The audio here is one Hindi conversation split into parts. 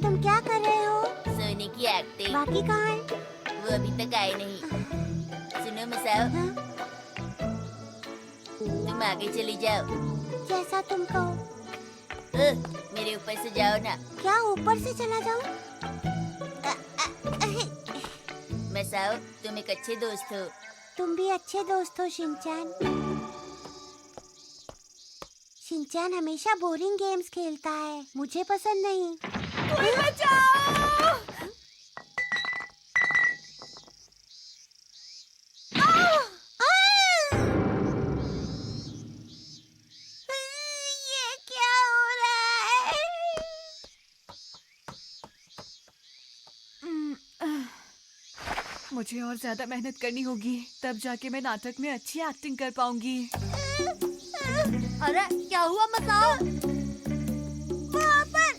तुम क्या कर रहे हो? सोने की एक्टिंग। बाकी कहाँ है? वो अभी तक आए नहीं। सुनो मसाओ, हाँ? तुम आगे चली जाओ। जैसा तुम कहो। मेरे ऊपर से जाओ ना। क्या ऊपर से चला जाऊं? मसाओ, तुम एक अच्छे दोस्त हो। तुम भी अच्छे दोस्त हो शिनचैन। शिनचैन हमेशा बोरिंग गेम्स खेलता है, मुझे पसंद नहीं। कोई बचाओ! ये क्या हो रहा है? मुझे और ज्यादा मेहनत करनी होगी, तब जाके मैं नाटक में अच्छी एक्टिंग कर पाऊंगी। अरे क्या हुआ मसाओ? वहाँ पर।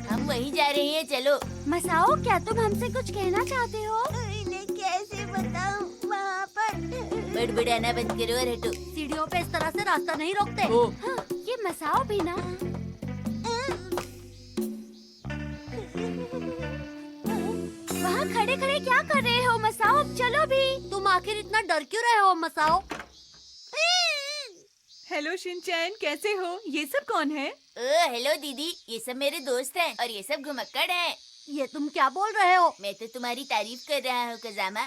हम वहीं जा रहे हैं, चलो। मसाओ, क्या तुम हमसे कुछ कहना चाहते हो? इन्हें कैसे बताऊं? वहाँ पर। बड़बड़ाना बंद करो और हटो। सीढ़ियों पे इस तरह से रास्ता नहीं रोकते। हाँ, ये मसाओ भी ना। वहाँ खड़े खड़े क्या कर रहे हो मसाओ? अब चलो भी। तुम आखिर इतना डर क्यों रहे हो मसाओ? हेलो शिनचैन, कैसे हो? ये सब कौन है? हेलो दीदी, ये सब मेरे दोस्त हैं और ये सब घुमक्कड़ हैं। ये तुम क्या बोल रहे हो? मैं तो तुम्हारी तारीफ कर रहा हूँ कजामा।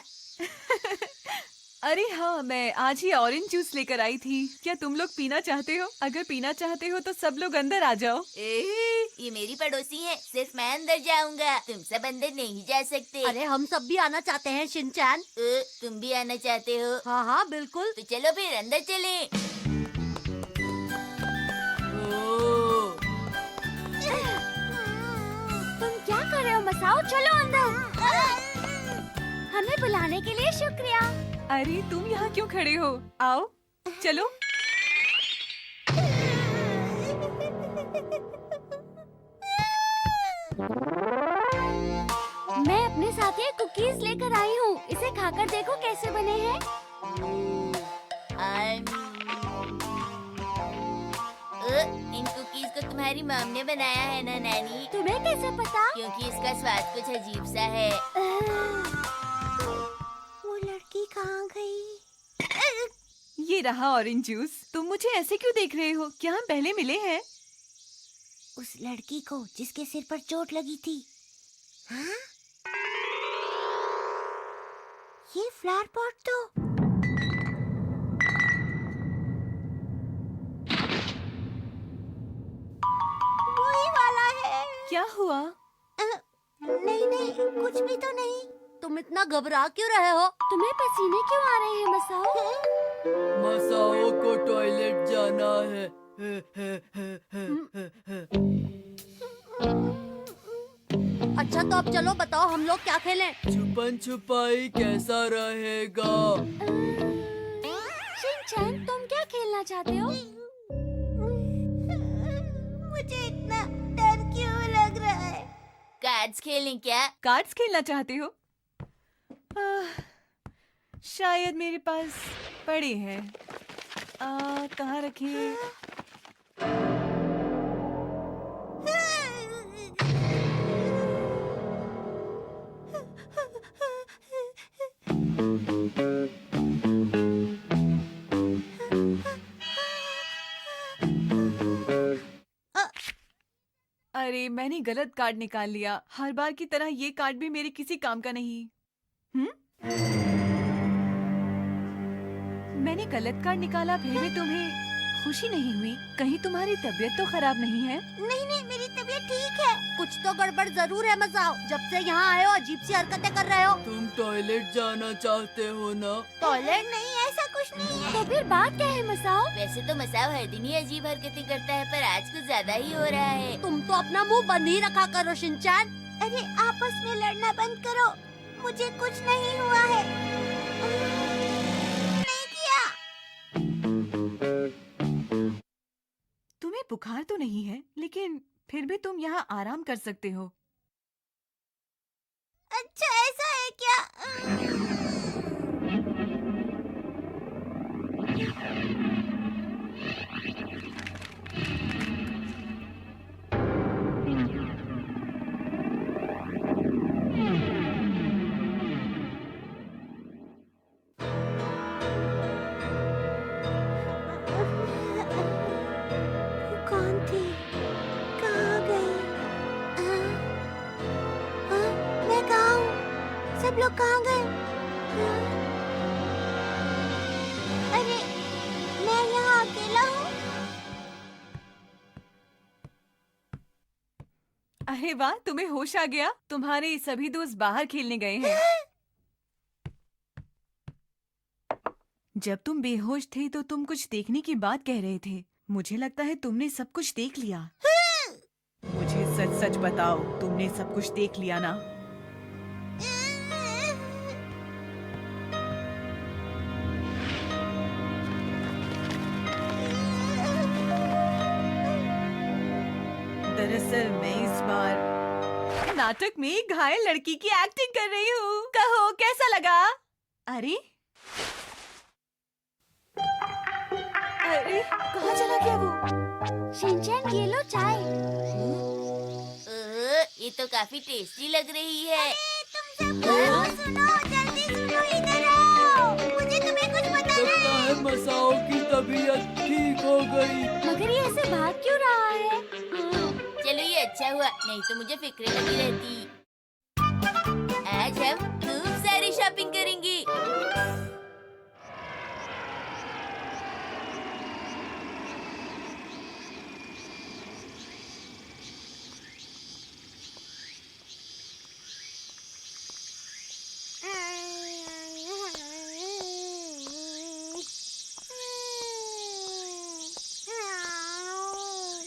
अरे हाँ, मैं आज ही ऑरेंज जूस लेकर आई थी। क्या तुम लोग पीना चाहते हो? अगर पीना चाहते हो तो सब लोग अंदर आ जाओ। ये मेरी पड़ोसी है, सिर्फ मैं अंदर जाऊंगा, तुम सब अंदर नहीं जा सकते। अरे हम सब भी आना चाहते हैं शिनचैन। तुम भी आना चाहते हो? हाँ हाँ बिल्कुल। तो चलो फिर अंदर चलें। तुम क्या कर रहे हो मसाओ? चलो अंदर। हमें बुलाने के लिए शुक्रिया। अरे तुम यहाँ क्यों खड़े हो? आओ, चलो। मैं अपने साथ ये कुकीज लेकर आई हूँ, इसे खाकर देखो कैसे बने हैं। इन कुकीज को तुम्हारी मॉम ने बनाया है ना नानी? तुम्हें कैसे पता? क्योंकि इसका स्वाद कुछ अजीब सा है। वो लड़की कहाँ गई? ये रहा ऑरेंज जूस। तुम मुझे ऐसे क्यों देख रहे हो? क्या हम पहले मिले हैं? उस लड़की को जिसके सिर पर चोट लगी थी। हाँ? ये फ्लावर पॉट तो वही वाला है। क्या हुआ? नहीं नहीं, कुछ भी तो नहीं। तुम इतना घबरा क्यों रहे हो? तुम्हें पसीने क्यों आ रहे हैं मसाओ? मसाओ को टॉयलेट जाना है। अच्छा तो अब चलो बताओ हम लोग क्या खेलें? छुपन छुपाई कैसा रहेगा? शिनचैन, तुम क्या खेलना चाहते हो? मुझे इतना डर क्यों लग रहा है? कार्ड्स खेलें क्या? कार्ड्स खेलना चाहते हो? शायद मेरे पास पड़े हैं। कहाँ रखे? अरे मैंने गलत कार्ड निकाल लिया। हर बार की तरह ये कार्ड भी मेरे किसी काम का नहीं। मैंने गलत कार्ड निकाला, फिर भी तुम्हें खुशी नहीं हुई? कहीं तुम्हारी तबीयत तो खराब नहीं है? नहीं नहीं, मेरी तबीयत ठीक है। कुछ तो गड़बड़ जरूर है मसाओ। जब से यहाँ आए हो अजीब सी हरकतें कर रहे हो। तुम टॉयलेट जाना चाहते हो ना? टॉयलेट नहीं, ऐसा कुछ नहीं है। तो फिर बात क्या है मसाओ? वैसे तो मसाओ हर दिन ही अजीब हरकतें करता है, पर आज कुछ ज्यादा ही हो रहा है। तुम तो अपना मुंह बंद ही रखा करो शिनचैन। अरे आपस में लड़ना बंद करो। मुझे कुछ नहीं हुआ है। नहीं किया। तुम्हें बुखार तो नहीं है, लेकिन फिर भी तुम यहाँ आराम कर सकते हो। अच्छा ऐसा है क्या? लोग कहाँ गए? अरे मैं यहाँ अकेला हूँ। अरे वाह, तुम्हें होश आ गया। तुम्हारे सभी दोस्त बाहर खेलने गए हैं। जब तुम बेहोश थे तो तुम कुछ देखने की बात कह रहे थे। मुझे लगता है तुमने सब कुछ देख लिया। मुझे सच सच बताओ, तुमने सब कुछ देख लिया ना? दरअसल मैं इस बार नाटक में घायल लड़की की एक्टिंग कर रही हूँ। कहो कैसा लगा? अरे अरे कहाँ चला गया वो? शिनचैन ये लो चाय। ये तो काफी टेस्टी लग रही है। तुम सब सुनो, जल्दी सुनो, इधर आओ। मुझे तुम्हें कुछ बताना लगता है। है मसाओ की तबीयत ठीक हो गई। मगर ये ऐसे भाग क्यों रहा है? चलो ये अच्छा हुआ, नहीं तो मुझे फिक्र लगी रहती। आज हम खूब सारी शॉपिंग करेंगे।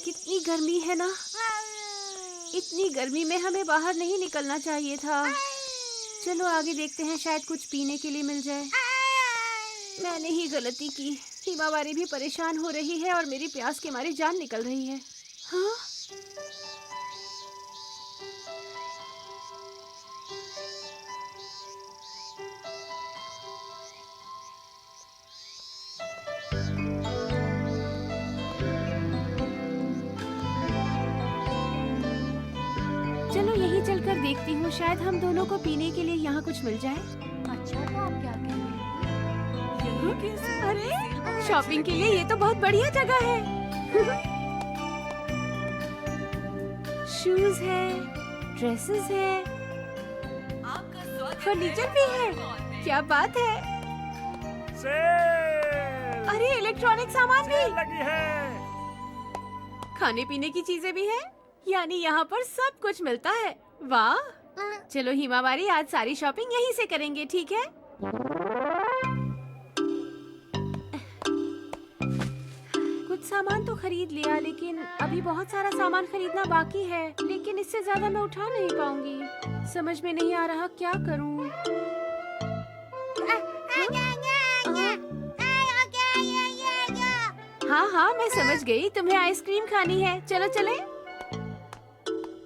कितनी गर्मी है ना। इतनी गर्मी में हमें बाहर नहीं निकलना चाहिए था। चलो आगे देखते हैं, शायद कुछ पीने के लिए मिल जाए। मैंने ही गलती की। हिमावारी भी परेशान हो रही है और मेरी प्यास के मारे जान निकल रही है। हाँ? चलो यहीं चलकर देखती हूँ, शायद हम दोनों को पीने के लिए यहाँ कुछ मिल जाए। अच्छा तो आप क्या कह रहे हैं? अरे शॉपिंग के लिए ये तो बहुत बढ़िया जगह है। शूज है, ड्रेसेस है, फर्नीचर भी है। क्या बात है। अरे इलेक्ट्रॉनिक सामान भी लगी है। खाने पीने की चीजें भी है, यानी यहाँ पर सब कुछ मिलता है। वाह, चलो हिमावारी आज सारी शॉपिंग यहीं से करेंगे, ठीक है? कुछ सामान तो खरीद लिया, लेकिन अभी बहुत सारा सामान खरीदना बाकी है। लेकिन इससे ज्यादा मैं उठा नहीं पाऊंगी। समझ में नहीं आ रहा क्या करूं। हाँ हाँ मैं समझ गई, तुम्हें आइसक्रीम खानी है। चलो चले।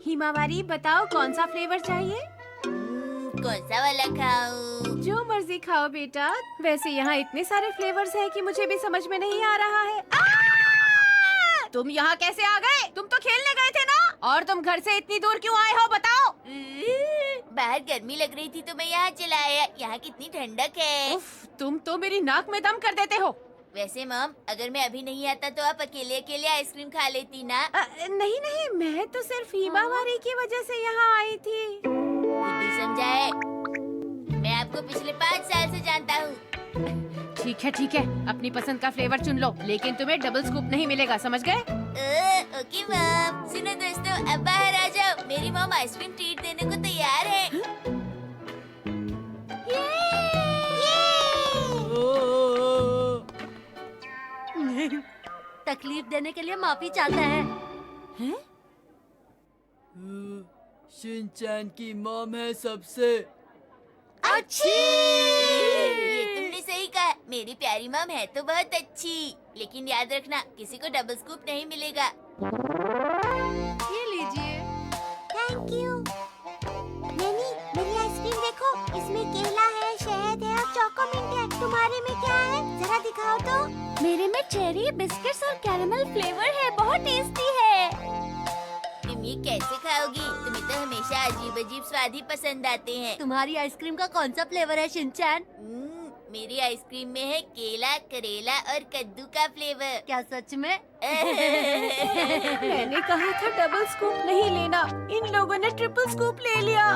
हिमावारी बताओ कौन सा फ्लेवर चाहिए? कौन सा वाला खाऊं? जो मर्जी खाओ बेटा। वैसे यहाँ इतने सारे फ्लेवर्स हैं कि मुझे भी समझ में नहीं आ रहा है। तुम यहाँ कैसे आ गए? तुम तो खेलने गए थे ना? और तुम घर से इतनी दूर क्यों आए हो बताओ? बाहर गर्मी लग रही थी तो मैं यहाँ चला आया। यहाँ कितनी ठंडक है। उफ, तुम तो मेरी नाक में दम कर देते हो। वैसे मॉम, अगर मैं अभी नहीं आता तो आप अकेले अकेले आइसक्रीम खा लेती ना। नहीं नहीं, मैं तो सिर्फ हिमावारी की वजह से यहाँ आई थी। बुद्धू समझाए। मैं आपको पिछले 5 साल से जानता हूँ। ठीक है, अपनी पसंद का फ्लेवर चुन लो, लेकिन तुम्हें डबल स्कूप नहीं मिलेगा, समझ गए? Okay mom. सुनो दोस्तों, अब बाहर आ जाओ। मेरी मॉम आइसक्रीम ट्रीट देने को तैयार है। तकलीफ देने के लिए माफी चाहते हैं। शिनचैन की मॉम है सबसे अच्छी। ये तुमने सही कहा। मेरी प्यारी मॉम है तो बहुत अच्छी, लेकिन याद रखना किसी को डबल स्कूप नहीं मिलेगा। ये लीजिए। Thank you. नैनी, मेरी आइसक्रीम देखो, इसमें केला है, शहद है और चोकोमिंट है। तुम्हारे में क्या है? जरा दिखाओ तो। मेरे में चेरी, बिस्किट्स और कैरेमल फ्लेवर है, बहुत टेस्टी है। तुम ये कैसे खाओगी? तुम्हें तो हमेशा अजीब अजीब स्वाद ही पसंद आते हैं। तुम्हारी आइसक्रीम का कौन सा फ्लेवर है शिनचैन? मेरी आइसक्रीम में है केला, करेला और कद्दू का फ्लेवर। क्या सच में? मैंने कहा था डबल स्कूप नहीं लेना, इन लोगों ने ट्रिपल स्कूप ले लिया।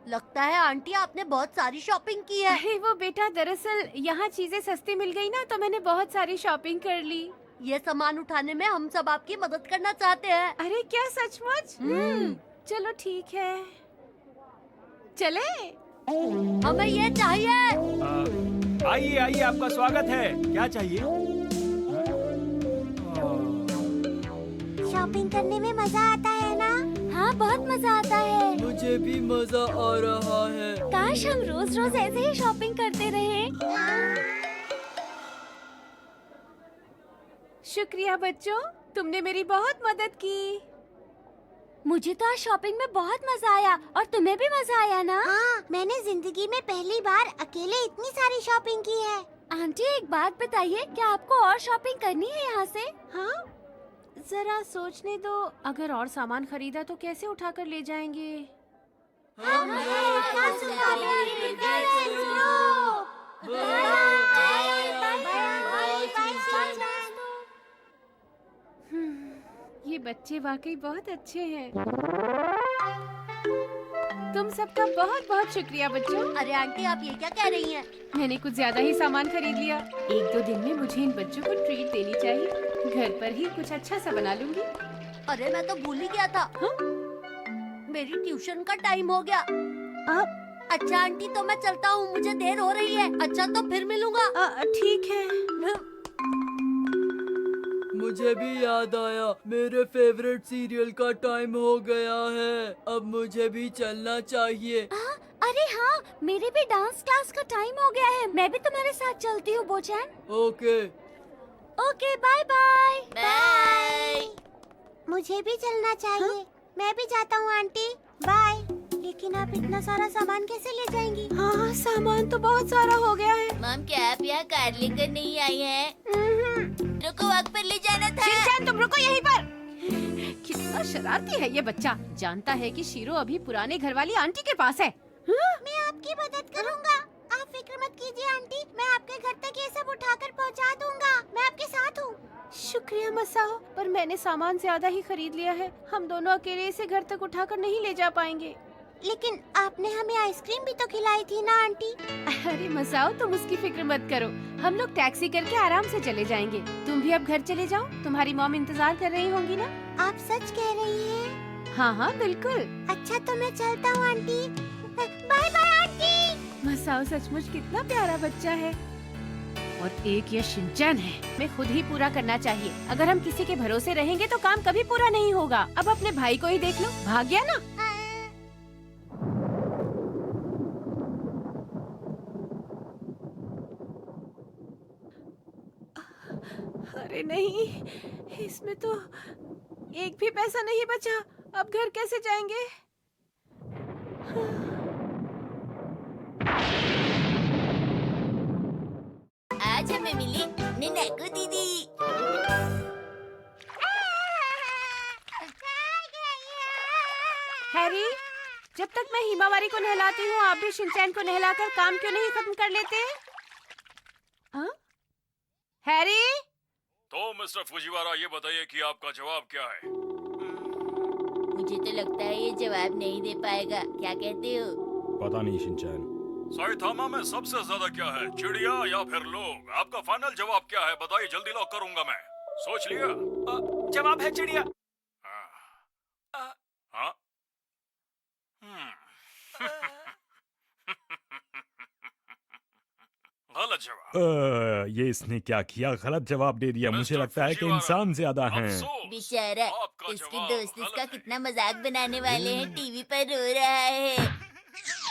लगता है आंटी आपने बहुत सारी शॉपिंग की है। अरे वो बेटा, दरअसल यहाँ चीजें सस्ती मिल गई ना, तो मैंने बहुत सारी शॉपिंग कर ली। ये सामान उठाने में हम सब आपकी मदद करना चाहते हैं। अरे क्या सचमुच? चलो ठीक है, चले। हमें ये चाहिए। आइए आइए, आपका स्वागत है। क्या चाहिए? शॉपिंग करने में मजा आता है ना? हाँ, बहुत मजा आता है। मुझे भी मजा आ रहा है। काश हम रोज रोज ऐसे ही शॉपिंग करते रहे। शुक्रिया बच्चों, तुमने मेरी बहुत मदद की। मुझे तो आज शॉपिंग में बहुत मजा आया, और तुम्हें भी मजा आया ना? हाँ, मैंने जिंदगी में पहली बार अकेले इतनी सारी शॉपिंग की है। आंटी एक बात बताइए, क्या आपको और शॉपिंग करनी है यहाँ से? हाँ, जरा सोचने दो। अगर और सामान खरीदा तो कैसे उठाकर ले जाएंगे? ये बच्चे वाकई बहुत अच्छे हैं। तुम सबका बहुत बहुत शुक्रिया बच्चों। अरे आंटी, आप ये क्या कह रही हैं? मैंने कुछ ज्यादा ही सामान खरीद लिया। 1-2 दिन में मुझे इन बच्चों को ट्रीट देनी चाहिए। घर पर ही कुछ अच्छा सा बना लूंगी। अरे मैं तो भूल ही गया था। हाँ? मेरी ट्यूशन का टाइम हो गया। आप अच्छा आंटी, तो मैं चलता हूँ, मुझे देर हो रही है। अच्छा, तो फिर मिलूंगा। ठीक है। मुझे भी याद आया, मेरे फेवरेट सीरियल का टाइम हो गया है। अब मुझे भी चलना चाहिए। अरे हाँ, मेरे भी डांस क्लास का टाइम हो गया है। मैं भी तुम्हारे साथ चलती हूँ बोचैन। Okay. Okay, bye bye. Bye. मुझे भी चलना चाहिए। मैं भी जाता हूँ आंटी, बाय। लेकिन आप इतना सारा सामान कैसे ले जाएंगी? हाँ, सामान तो बहुत सारा हो गया है। मॉम, क्या आप यहाँ कार लेकर नहीं आई हैं? रुको, वक्त पर ले जाना था। शिनचैन, तुम रुको यहीं पर। कितना शरारती है ये बच्चा। जानता है कि शीरो अभी पुराने घर वाली आंटी के पास है। मैं आपकी मदद करूँगा। आप फिक्र मत कीजिए आंटी, मैं आपके घर तक ये सब उठाकर पहुँचा दूँगा। मैं आपके साथ हूँ। शुक्रिया मसाओ, पर मैंने सामान ज्यादा ही खरीद लिया है। हम दोनों अकेले इसे घर तक उठाकर नहीं ले जा पाएंगे। लेकिन आपने हमें आइसक्रीम भी तो खिलाई थी ना आंटी? अरे मसाओ, तुम उसकी फिक्र मत करो। हम लोग टैक्सी करके आराम से चले जाएंगे। तुम भी अब घर चले जाओ, तुम्हारी मॉम इंतजार कर रही होंगी ना? आप सच कह रही हैं? हाँ हाँ बिल्कुल। अच्छा, तो मैं चलता हूँ aunty. Bye bye aunty. Masao सचमुच कितना प्यारा बच्चा है। और एक ये शिनचैन है, मैं खुद ही पूरा करना चाहिए। अगर हम किसी के भरोसे रहेंगे तो काम कभी पूरा नहीं होगा। अब अपने भाई को ही देख लो, भाग गया ना। अरे नहीं, इसमें तो एक भी पैसा नहीं बचा। अब घर कैसे जाएंगे? आज हमें मिली निनाको दीदी। हैरी, जब तक मैं हिमावारी को नहलाती हूँ, आप भी शिनचैन को नहलाकर काम क्यों नहीं खत्म कर लेते? हाँ? हैरी? तो मिस्टर फुजिवारा, ये बताइए कि आपका जवाब क्या है? मुझे तो लगता है ये जवाब नहीं दे पाएगा। क्या कहते हो? पता नहीं शिनचैन। साइथामा में सबसे ज्यादा क्या है, चिड़िया या फिर लोग? आपका फाइनल जवाब क्या है? बताइए, जल्दी लॉक करूंगा मैं। सोच लिया? जवाब है चिड़िया। हाँ? गलत जवाब। ये इसने क्या किया? गलत जवाब दे दिया। मुझे मिस्टर लगता है कि फुजिवारा, इंसान ज्यादा हैं। अफसोस, बेचारा, आपका इसके जवाब दोस्त गलत इसका है। कितना मजाक बनाने वाले हैं, टीवी पर रो रहा है।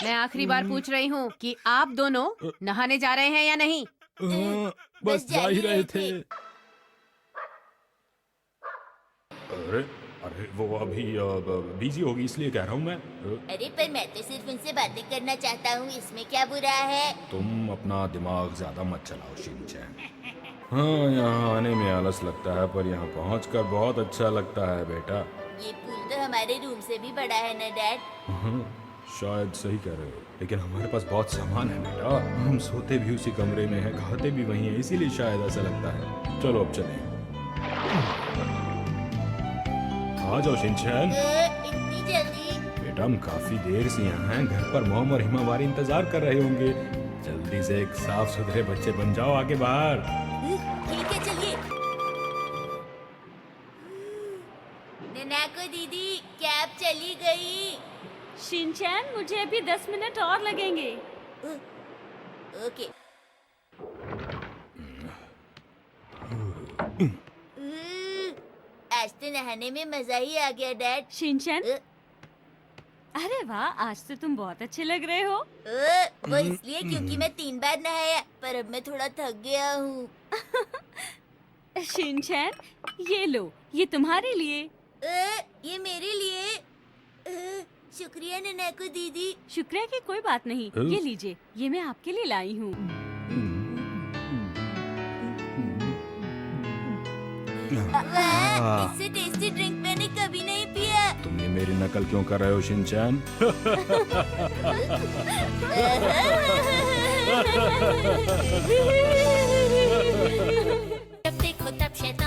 मैं आखिरी बार पूछ रही हूँ कि आप दोनों नहाने जा रहे हैं या नहीं? बस जा ही रहे थे। अरे अरे, वो अभी बिजी होगी, इसलिए कह रहा हूँ मैं। अरे पर मैं तो सिर्फ उनसे बातें करना चाहता हूँ, इसमें क्या बुरा है? तुम अपना दिमाग ज्यादा मत चलाओ शिनचैन। हाँ, यहाँ आने में आलस लगता है, पर यहाँ पहुँचकर बहुत अच्छा लगता है बेटा। ये पूल तो हमारे रूम से भी बड़ा है ना डैड? हाँ, शायद सही कह रहे हो, लेकिन हमारे पास बहुत सामान है बेटा। हम सोते भी उसी कमरे में हैं, खाते भी वहीं हैं, इसीलिए शायद ऐसा लगता है। चलो अब चलें। आ जाओ शिनचैन। इतनी जल्दी? बेटा, हम काफी देर से यहाँ हैं। घर पर मॉम और हिमावारी इंतजार कर रहे होंगे। जल्दी से एक साफ सुथरे बच्चे बन जाओ, आगे बाहर। ठीक है, चलिए। नैको दीदी, कैब चली गई। शिनचैन, मुझे अभी 10 मिनट और लगेंगे। ओके। आज तो नहाने में मजा ही आ गया डैड। शिनचैन, अरे वाह, आज तो तुम बहुत अच्छे लग रहे हो। वो इसलिए क्योंकि मैं 3 बार नहाया, पर अब मैं थोड़ा थक गया हूँ। शिनचैन, ये लो, ये तुम्हारे लिए। ये मेरे लिए। शुक्रिया नैको दीदी। शुक्रिया की कोई बात नहीं, ये लीजिए, ये मैं आपके लिए लाई हूँ। वाह, इससे टेस्टी ड्रिंक मैंने कभी नहीं पिया। तुम ये मेरी नकल क्यों कर रहे हो शिनचैन? जब देखो तब शैतान